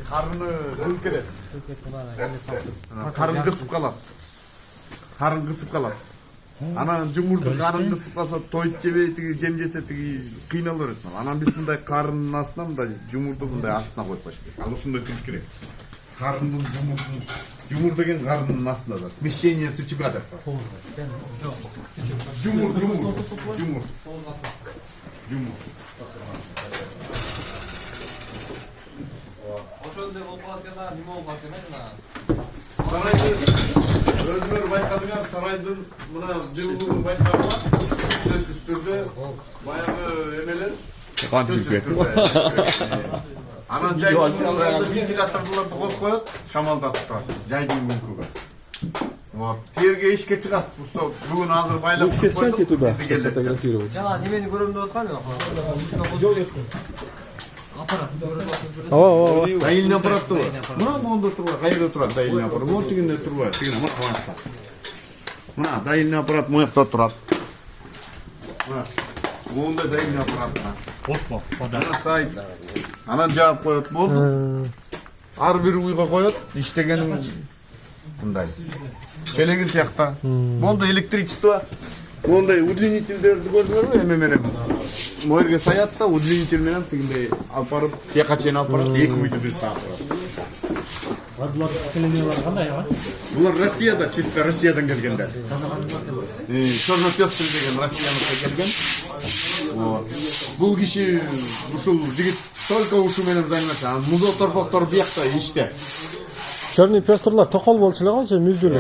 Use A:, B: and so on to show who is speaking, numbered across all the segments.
A: Karnını kılıp gelir. Karın kısıp kalar. Karın kısıp kalar. Anam cumurdu karın kısıp kalsa toyut jebey jem жесе тиги кыйналыр экен. Анан биз мындай карынын астына мындай жумурду мындай астына коюп коюш керек. Ал ушундай кылыш керек. Карындын жумур деген карынын астында да. Смещение сычуга деп бар. Жумур.
B: Ошондой болуп калат экен, неме болуп калат экен жана.
A: Сарайды өзүңөр байкадыңар, сарайдын мына жылуулугун байкадыңар. Сөзсүз түрдө баягы эмелер анан жайдын вентиляторлорду коюп коет, шамалдатып турат. Жайдын мүмкүгө. Вот. Терге ишке чыгат. Бүгүн азыр байлап
C: Встаньте туда, фотографировать.
B: Жана немени көрөм деп аткан эле. Аппарат.
A: Дайылный аппарат турат. Мына мондо турат, кайерде турат дайылный аппарат? Вот тигинде турбайт. Тигине мына кабанышта. Мына дайылный аппарат моякта турат. Мына. Монда дайылный аппарат.
C: Опа,
A: Мына сайт. Анан жаап коет болду. Ар бир уйга коет. Иштеген мындай. Челегин тиякта. Болду электричество. Мондай удлинительдерди көрдүңөрбү? Эме менен. Моерге саят да удлинитель менен тигиндей алып барып, тияка чейин алып барат, 2 үйдү бир саат турат.
C: Булар келенелер кандай а?
A: Булар Россияда, чисто Россиядан келгендер. Чернопёстрый деген Россияныкка келген. Вот. Бул киши ушул жигит только ушу менен займашат. Музо торпоктор биякта иште.
C: Черный пёстрлар токол болчу эле го же мүздүр?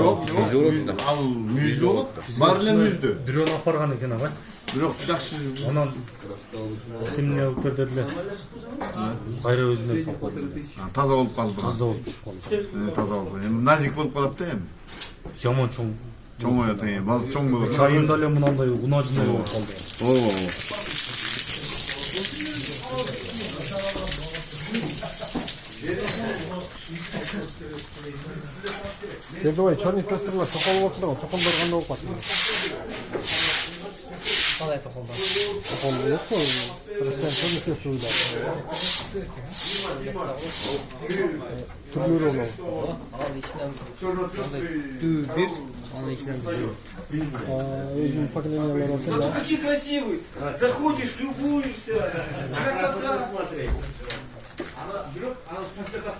A: Ал мүздү болот. Бар эле мүздү.
C: Бирөөнү алып барган экен а?
A: Бирок жакшы.
C: Анан симне алып берди эле. Кайра өзүнө салып койду.
A: Таза болуп калды.
C: Таза болуп калды.
A: Таза болуп. Эми назик болуп калат да эми.
C: Жаман чоң.
A: Чоңоёт эми. Бал чоң болот.
C: Чайында эле мынандай унажындай болуп калды. Давай, черный пёстрлар токол болчу да, токолдор кандай болуп калат?
B: Кандай токолдор?
C: Токол болот го. Россиян черный пёстрлар. Түрлөрү болот.
B: Анын ичинен бир, анын ичинен бир.
C: Өзүнүн поколениялары бар.
B: Зато какие красивые! Заходишь, любуешься. Красота смотреть.
A: Ана бирок ал чачага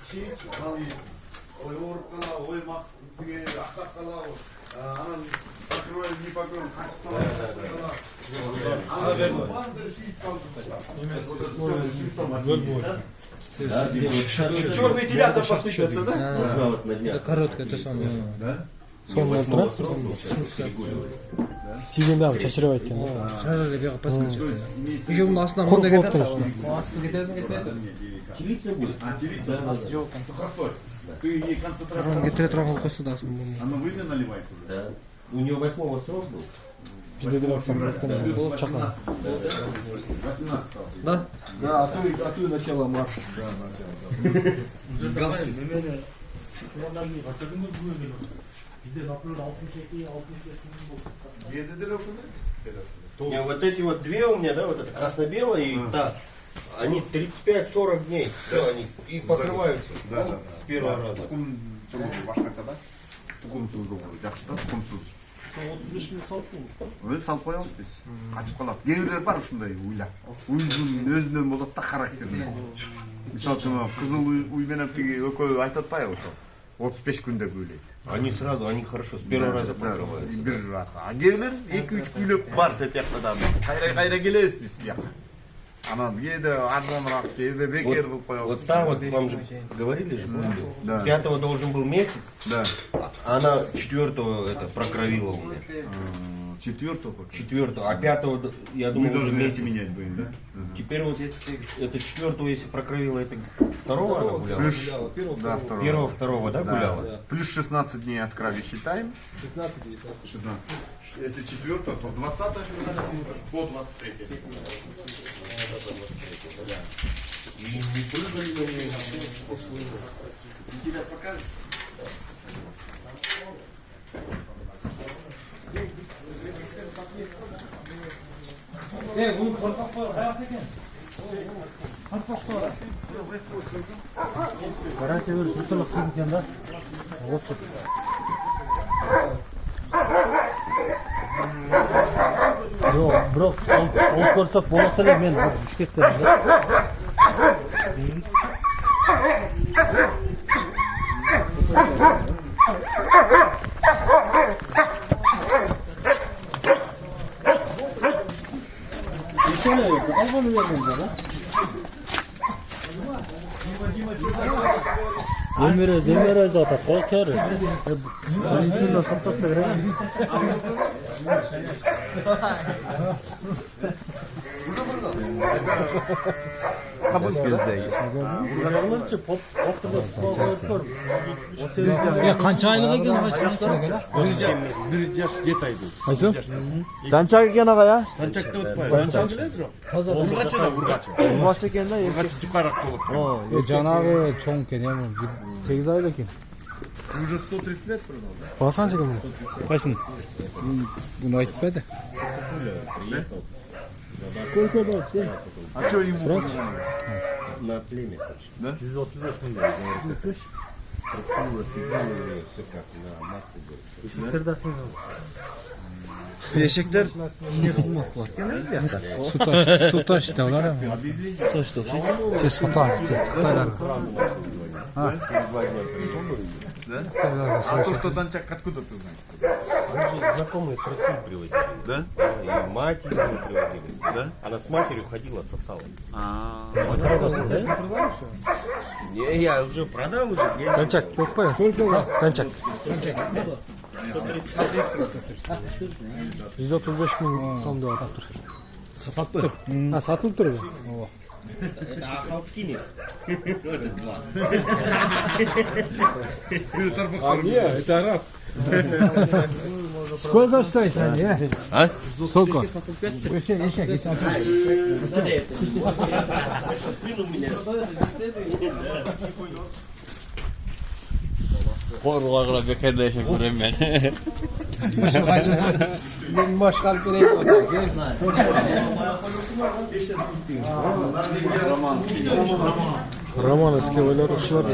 A: чийип ал ой ооруп кала, ой макс тиге аксап кала. Анан покроем, не покроем, качып кала.
B: Черные телята посыпятся, да?
D: Да, короткая, то самое.
A: Да?
C: Сонун тура. Сигендагы чачырабайт экен.
D: Сразу же бияга посыпать. Еще мына астынан
C: Куруп
D: мындай
C: болуптур
D: кетет.
C: ушуна.
B: Асты кетеді кетпейді?
A: Телица будет? Телица.
B: Асты жоқ.
A: Сухостой. Ты ей концентрацию.
D: Ромге тіре тұрған қылып қойса да.
A: Она вы мне наливает уже?
E: Да. У нее 8-го срок был.
C: Бизде деле аксам
D: Болып чақа.
A: 18.
D: Да?
E: Да, а то и начало марта. Не, вот эти вот две у меня, да, вот это красно-белая и та, они 35-40 дней, все, они и покрываются с первого раза.
A: Башкача да? Тукумсуз болду. Жакшы да, тукумсуз. Өзү салып коебуз биз. Качып калат. Кээ бирлер бар ушундай уйлап. Уйдун өзүнөн болот да характери. Мисалы үчүн кызыл уй менен тиги экөө айтып атпайбы ошо. 35 күндө күйлөйт.
E: Они сразу, они хорошо, с первого раза покрываются.
A: Бир рата. А кээбилер 2-3 күйлөп бар тетиякта. Кайра келебиз биз бияка. Анан кээде арзаныраак, кээде бекер кылып коебуз.
E: Вот та вот, вам же говорили же,
A: Да.
E: 5-го должен был месяц,
A: Да.
E: она 4-го это прокровила у меня.
A: 4-го пока.
E: 4-го, а 5-го, я
A: Мы
E: думаю, уже
A: должны
E: месяц.
A: менять будем, да?
E: Теперь вот это 4-го, если прокровила, это 2-го она гуляла?
A: Плюс, да,
E: 1-го, 2-го, да, гуляла?
A: Плюс 16 дней от крови считаем. 16. Если 4-го, то 20-го по 23-го. И не прыгали на ней. Тебя покажешь?
C: Bunu korkak koyar, hayat eken. Korkak koyar. Гарантия бериш ушунак кыйын экен да. Болчу. Жок, бирок алып көрсөк болот эле, мен Бишкектен да. Албаны берген да. Демере да так колкер. Валентина сатты керек.
A: Kabul geldi.
C: Bunlarçı pop koyuyor.
D: Ya qancha oylik ekan qaysi ichida?
A: 1 yaş 7 aydı.
F: Qaysi? Qancha ekan ağa ya?
A: Qanchakda o'tmaydi. Qanchakda Urgachi da, urgachi.
F: Urgachi ekanda,
A: Urgachi juqaroq bo'lib.
F: O, janag'i cho'ng ekan ya, 8 oylik ekan.
A: Уже 130 лет продал, да?
F: Bahsi qancha ekan bu? Qaysini?
D: Buni aytibdi.
C: Сколько баксов?
A: А что ему?
E: На племя.
A: Да?
C: 135 миң.
E: Все как на матку.
C: Ишектердасың.
F: Eshaklar ne xizmat qilyapti?
D: Suv tashdi ular ham.
F: Toshdi o'xshaydi.
D: Kes Xitoy, Xitoylar.
A: Да? А то, что Данчак, откуда ты знаешь?
E: Знакомые с России привозили.
A: Да?
E: И мать ее привозили.
A: Да?
E: Она с матерью ходила, сосала. Не, я уже продал уже.
F: Qancha? To'qpa. Qancha? 135 ming so'm deyapti tur. Sotib. Ha, sotib turdi.
E: Это ахалткинец. Это два.
F: Нет, это араб. Сколько стоит они, а? Сколько?
E: Сын у меня.
F: Qorg'oqlar bekarda yashab ko'raman.
D: Men boshqarib berayapman.
F: Romanovskiy o'ylar ushlar.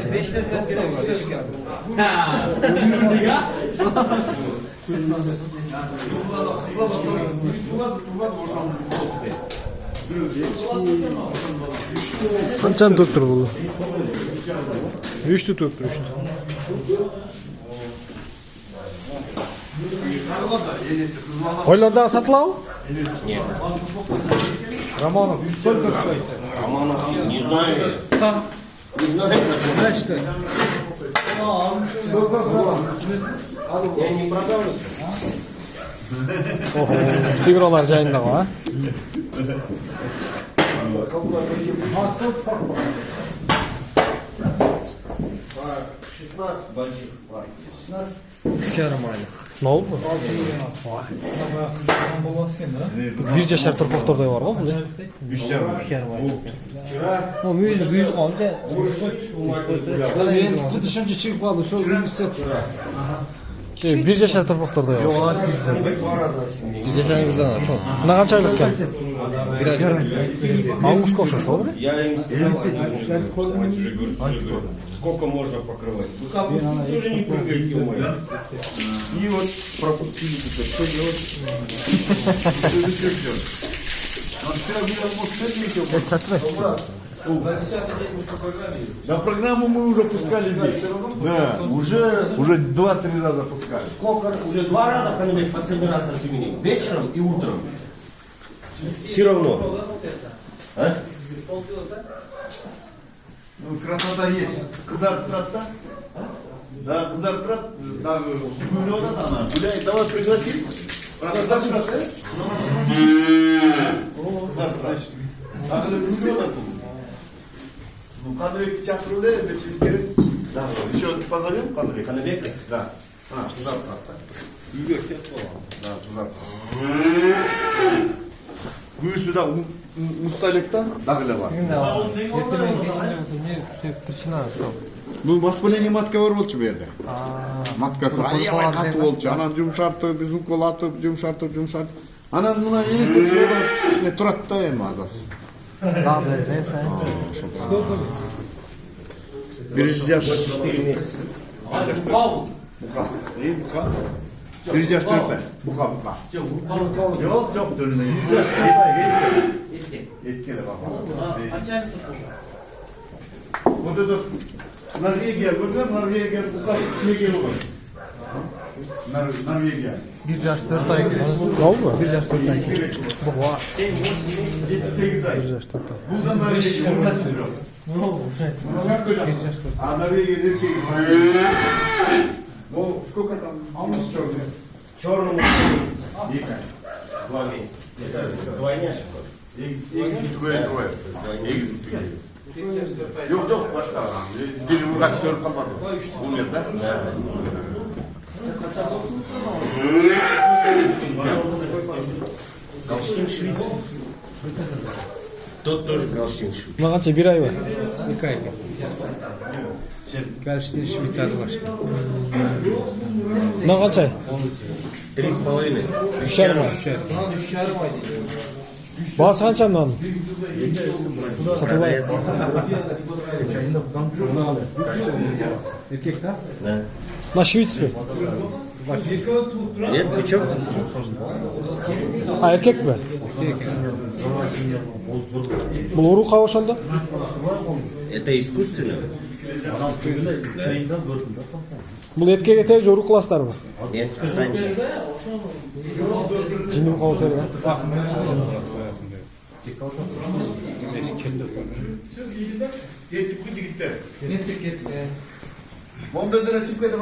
F: Qanchani tutib turdi bu? 3 tutib turdi. Oylarda satılav?
E: Нет.
F: Romanov сколько стоит?
E: Романов, не знаю. Не знаю.
F: Значит,
E: Я не продал.
F: oho, figuralar joyinda ha?
E: 16 больших пар.
D: 2,5 oylik.
F: Ne oldu? Bir yaşar turpoqtorday var mı?
D: 2,5 oylik. O müyüz qoldi. Men xuddi shuncha chiqib qoldi, shu yuzsa.
F: Bir yaşar turpoqtorday var.
E: Два раза сильнее.
D: Yaşangizdan cho'q.
F: Ne kaç aylık kan?
D: 1 oylik.
F: Angus koşuş olur mu?
E: Я им сказал, они уже говорят, сколько можно покрывать. Вы тоже не прыгайте, ё-моё. И вот пропустили теперь. Что делать?
A: Он вчера видел, может, Да, программу мы уже пускали здесь. Да, уже 2-3 раза пускали.
E: Сколько? Уже 2 раза канале последний раз осеменил. Вечером и утром. Все равно. А?
A: Ну, красота есть. Кызартрат-то? Да, кызартрат. Да, Сигулёна она гуляет. Давай пригласим. Кызартрат, да? Кызартрат. Так, Гулёна тут. Ну, Каныбек чакырылы, через керек. Да, еще позовем Каныбек?
E: Канабек?
A: Да. Кызартрат. Да, кызартрат. Вы сюда усталек-то? Дагылы бар. Бұл воспаление матка бар болчу бу жерде. Маткасы аябай катуу болчу. Анан жумшартып, уколатып, жумшартып. Анан мына элестетип ичине турат да эми азасы.
F: Daha da sen.
A: 1 yaş. Buka. Bir yaş 4 ay. Buka. Yok yok dönme. 1 yaş. Etkili baba. Burada da Norvegiya gördün, Norvegiya buka işine olur. Norvegiya.
F: 1 yaş 4 ay. Oldu mu? 1 yaş 4 ay.
A: 7-8 ay.
F: 1 yaş 4 ay.
A: Bu zaman Norvegiya burada çıkıyor. А Норвегия реки. Ну, сколько там?
B: Черному месяц.
A: Вика.
B: 2 месяца. Это двойняшек.
A: Yok yok başka. Dili kaç sör kalmadı. Bu nerede?
B: Галштин Швейц. Тот тоже Галштин Швейц.
F: Buna kaç ay? 1 ay var.
B: 2 ay.
F: Галштин Швейцар var. Buna kaç ay?
B: 3,5.
F: Düşer mi? Bağısı kaç ay mı aldın? Satılay. Na Şivits mi?
B: Нет, бычок.
F: Ha erkek mi? Bu uruk kavuşaldı.
B: Это искусственно.
F: Bu erkek ete uruk klaslar mı?
B: Нет, останется.
F: Cindim kavuşaldı ya.
A: Gitti gitti. Onda da çıkmadı.